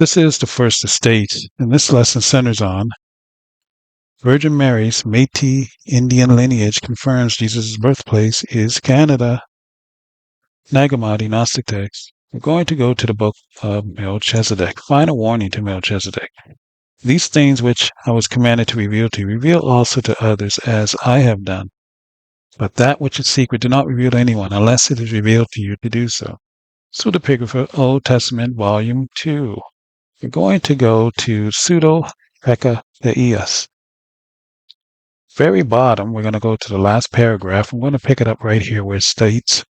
This is the first estate, and this lesson centers on Virgin Mary's Metis Indian lineage confirms Jesus' birthplace is Canada. Nagamadi Gnostic text. We're going to go to the book of Melchizedek. Final warning to Melchizedek. These things which I was commanded to reveal to you, reveal also to others as I have done. But that which is secret, do not reveal to anyone unless it is revealed to you to do so. Pseudepigrapha, Old Testament, Volume 2. We're going to go to Pseudo-Heka-Theos. Very bottom, we're going to go to the last paragraph. I'm going to pick it up right here where it states,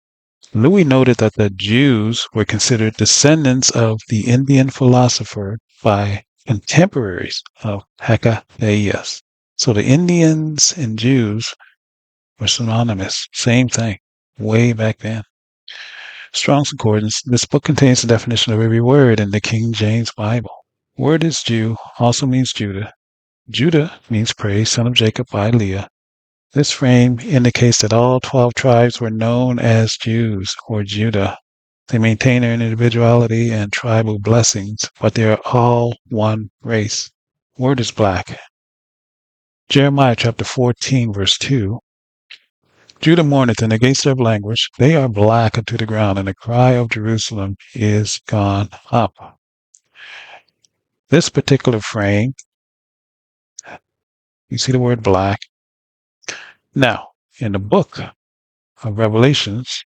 Louis noted that the Jews were considered descendants of the Indian philosopher by contemporaries of Heka-Theos. So the Indians and Jews were synonymous, same thing, way back then. Strong's Concordance. This book contains the definition of every word in the King James Bible. Word is Jew, also means Judah. Judah means praise, son of Jacob by Leah. This frame indicates that all 12 tribes were known as Jews or Judah. They maintain their individuality and tribal blessings, but they are all one race. Word is black. Jeremiah chapter 14, verse 2. Judah mourneth, and against their language, they are black unto the ground, and the cry of Jerusalem is gone up. This particular frame, you see the word black. Now, in the book of Revelations,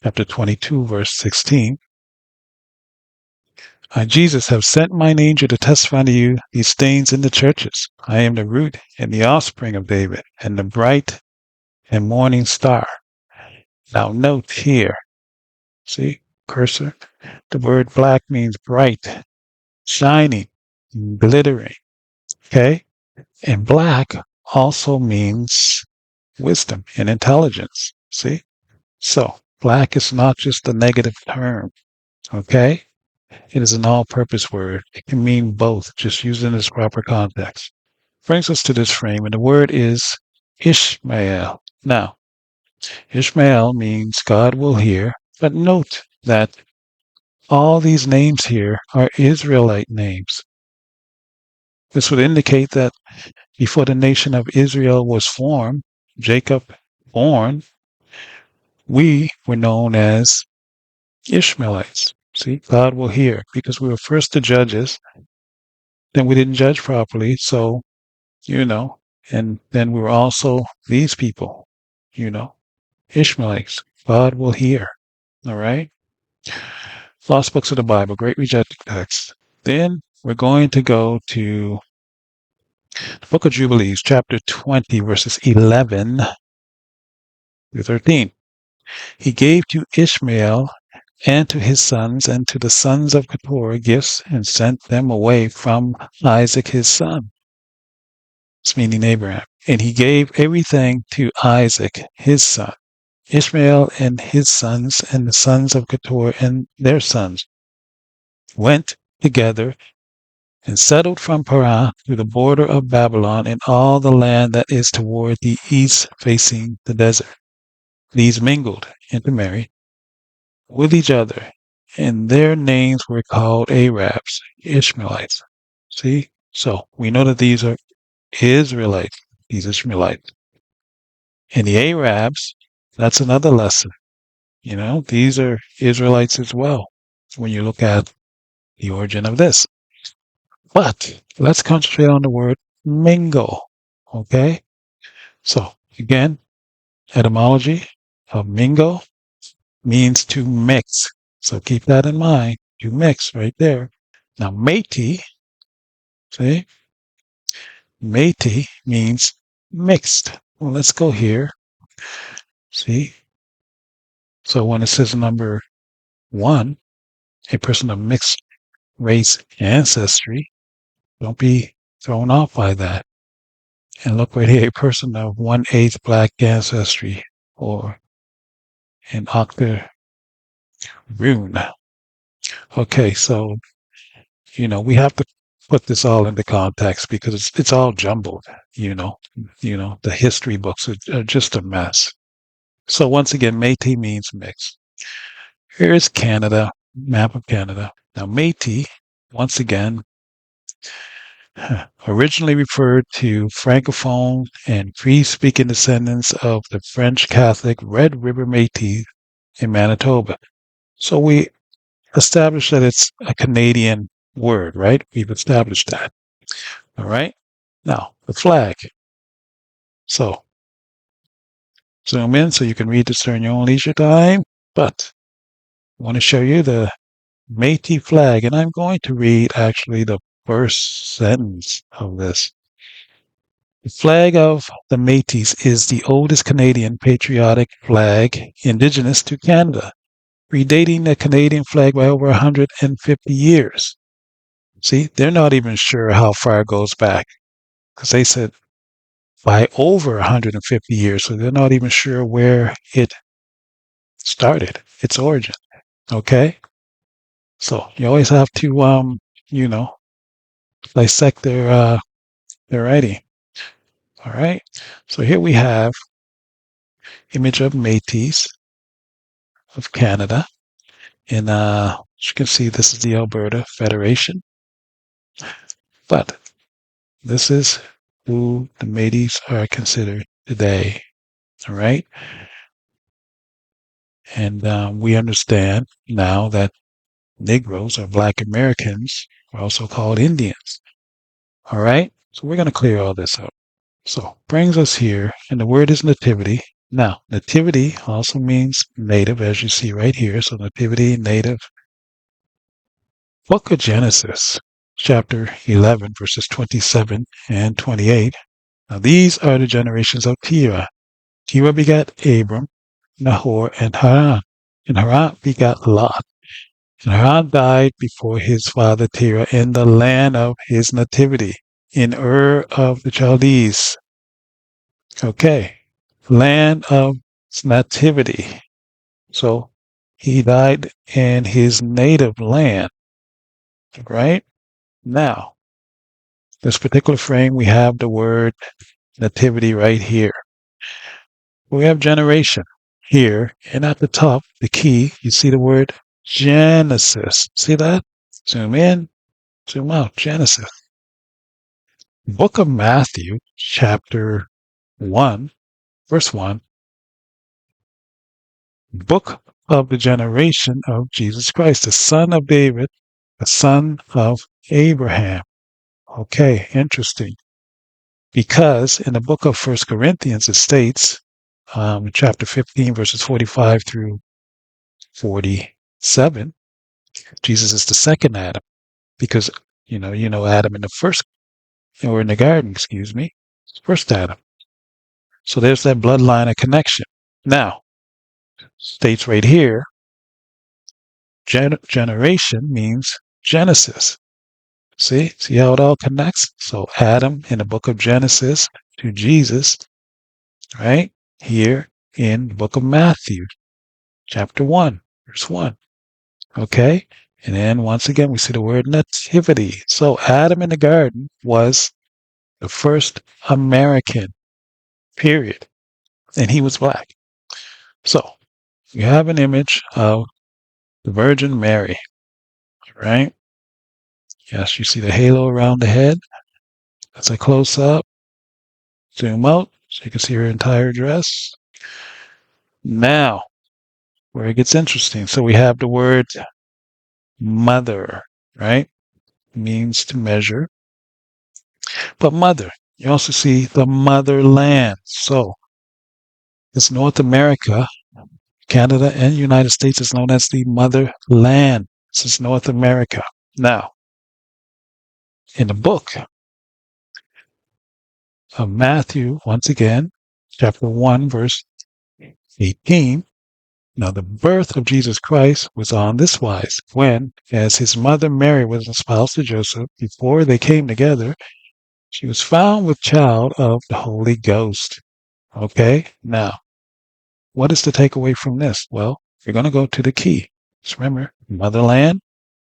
chapter 22, verse 16, I, Jesus, have sent mine angel to testify unto you these things in the churches. I am the root and the offspring of David, and the bright and morning star. Now note here, see, cursor, the word black means bright, shining, glittering, okay? And black also means wisdom and intelligence, see? So, black is not just a negative term, okay? It is an all-purpose word. It can mean both, just used in its proper context. Brings us to this frame, and the word is Ishmael. Now, Ishmael means God will hear, but note that all these names here are Israelite names. This would indicate that before the nation of Israel was formed, Jacob born, we were known as Ishmaelites. See, God will hear, because we were first the judges, then we didn't judge properly, so, and then we were also these people, Ishmaelites. God will hear. All right? Lost Books of the Bible, Great Rejected Text. Then we're going to go to the Book of Jubilees, chapter 20, verses 11 through 13. He gave to Ishmael and to his sons and to the sons of Keturah gifts and sent them away from Isaac his son. It's meaning Abraham. And he gave everything to Isaac his son. Ishmael and his sons and the sons of Keturah and their sons went together and settled from Paran to the border of Babylon and all the land that is toward the east facing the desert. These mingled, intermarried, with each other, and their names were called Arabs, Ishmaelites. See? So we know that these are Israelites, these Ishmaelites. And the Arabs, that's another lesson. These are Israelites as well, when you look at the origin of this. But let's concentrate on the word mingle, okay? So, again, etymology of mingle means to mix. So keep that in mind, to mix right there. Now, Metis, see? Metis means mixed. Well, let's go here. See? So when it says number 1, a person of mixed race ancestry, don't be thrown off by that. And look right here, a person of 1/8 black ancestry, or an octoroon. Okay, so, we have to put this all into context because it's all jumbled, the history books are just a mess. So once again, Métis means mixed. Here's Canada, map of Canada. Now Métis, once again, originally referred to Francophone and Cree-speaking descendants of the French Catholic Red River Métis in Manitoba. So we established that it's a Canadian word, right? We've established that. All right. Now, the flag. So, zoom in so you can read this during your own leisure time. But I want to show you the Métis flag, and I'm going to read actually the first sentence of this. The flag of the Métis is the oldest Canadian patriotic flag indigenous to Canada, predating the Canadian flag by over 150 years. See, they're not even sure how far it goes back because they said by over 150 years, so they're not even sure where it started, its origin. Okay? So you always have to, you know, dissect their writing. All right. So here we have image of Métis of Canada. And as you can see, this is the Alberta Federation. But this is who the Métis are considered today. All right. And we understand now that Negroes or Black Americans are also called Indians. All right. So we're going to clear all this up. So brings us here, and the word is nativity. Now, nativity also means native, as you see right here. So nativity, native. Book of Genesis, chapter 11, verses 27 and 28. Now, these are the generations of Terah. Terah begat Abram, Nahor, and Haran. And Haran begat Lot. And Haran died before his father Terah in the land of his nativity, in Ur of the Chaldees. Okay, land of nativity. So he died in his native land, right? Now, this particular frame, we have the word nativity right here. We have generation here, and at the top, the key, you see the word Genesis. See that? Zoom in, zoom out, Genesis. Book of Matthew, chapter 1, verse 1. Book of the generation of Jesus Christ, the son of David, the son of Abraham. Okay, interesting. Because in the book of 1 Corinthians, it states, chapter 15, verses 45 through 47, Jesus is the second Adam. Because, Adam in the first, or in the garden, excuse me, first Adam. So there's that bloodline of connection. Now, states right here, generation means Genesis. See how it all connects? So Adam in the book of Genesis to Jesus, right? Here in the book of Matthew, chapter 1, verse 1. Okay? And then once again, we see the word nativity. So Adam in the garden was the first American, period. And he was black. So you have an image of the Virgin Mary, right? Yes, you see the halo around the head. That's a close up. Zoom out so you can see her entire dress. Now, where it gets interesting. So we have the word mother, right? Means to measure. But mother, you also see the motherland. So it's North America, Canada, and United States is known as the motherland. This is North America. Now, in the book of Matthew, once again, chapter 1, verse 18, now the birth of Jesus Christ was on this wise, when, as his mother Mary was espoused to Joseph, before they came together, she was found with child of the Holy Ghost. Okay, now, what is the takeaway from this? Well, you're going to go to the key. Just remember, motherland,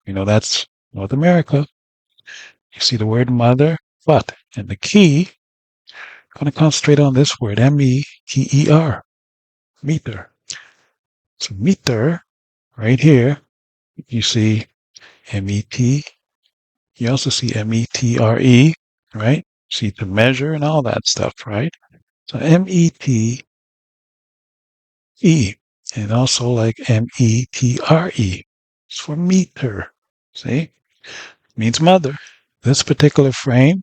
that's North America. You see the word mother, but, and the key, I'm going to concentrate on this word, M-E-T-E-R, meter. So meter, right here, you see M-E-T-E-R. You also see M-E-T-R-E, right? See to measure and all that stuff, right? So M-E-T-E, and also like M-E-T-R-E. It's for meter. See? Means mother. This particular frame,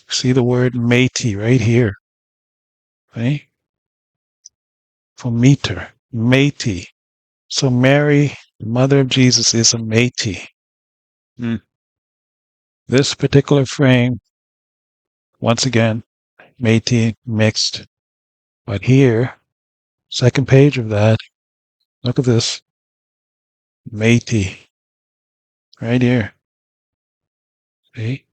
see the word Metis right here, right? For meter. Metis. So Mary, the mother of Jesus, is a Metis. This particular frame, once again, Metis mixed. But here, second page of that, look at this. Metis. Right here. See?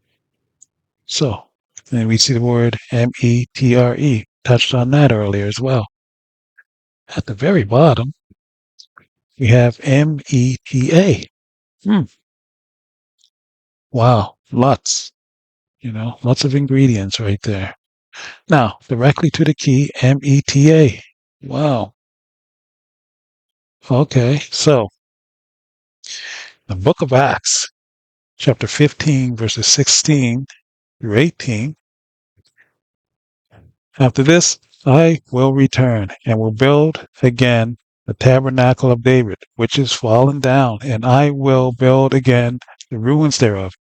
So, then we see the word M-E-T-R-E. Touched on that earlier as well. At the very bottom, we have M-E-T-A. Wow, lots. Lots of ingredients right there. Now, directly to the key, M-E-T-A. Wow. Okay, so the book of Acts, chapter 15, verses 16 through 18. After this, I will return and will build again the tabernacle of David, which is fallen down, and I will build again the ruins thereof,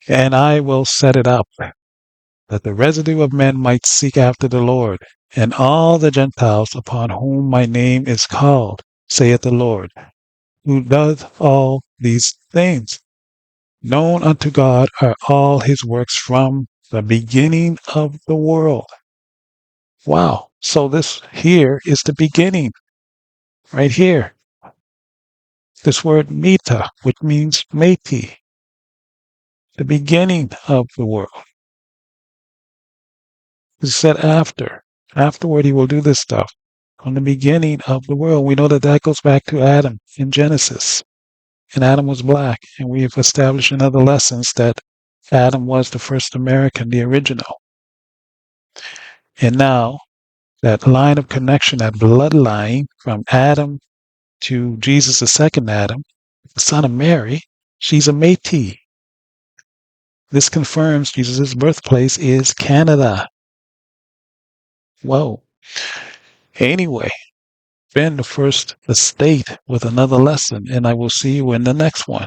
and I will set it up, that the residue of men might seek after the Lord, and all the Gentiles upon whom my name is called, saith the Lord, who doth all these things. Known unto God are all his works from the beginning of the world. Wow. So this here is the beginning. Right here. This word meta, which means Metis. The beginning of the world. He said after. Afterward, he will do this stuff. From the beginning of the world. We know that that goes back to Adam in Genesis. And Adam was black. And we have established in other lessons that Adam was the first American, the original. And now, that line of connection, that bloodline from Adam to Jesus, the second Adam, the son of Mary, she's a Metis. This confirms Jesus' birthplace is Canada. Whoa. Anyway, been the first estate with another lesson, and I will see you in the next one.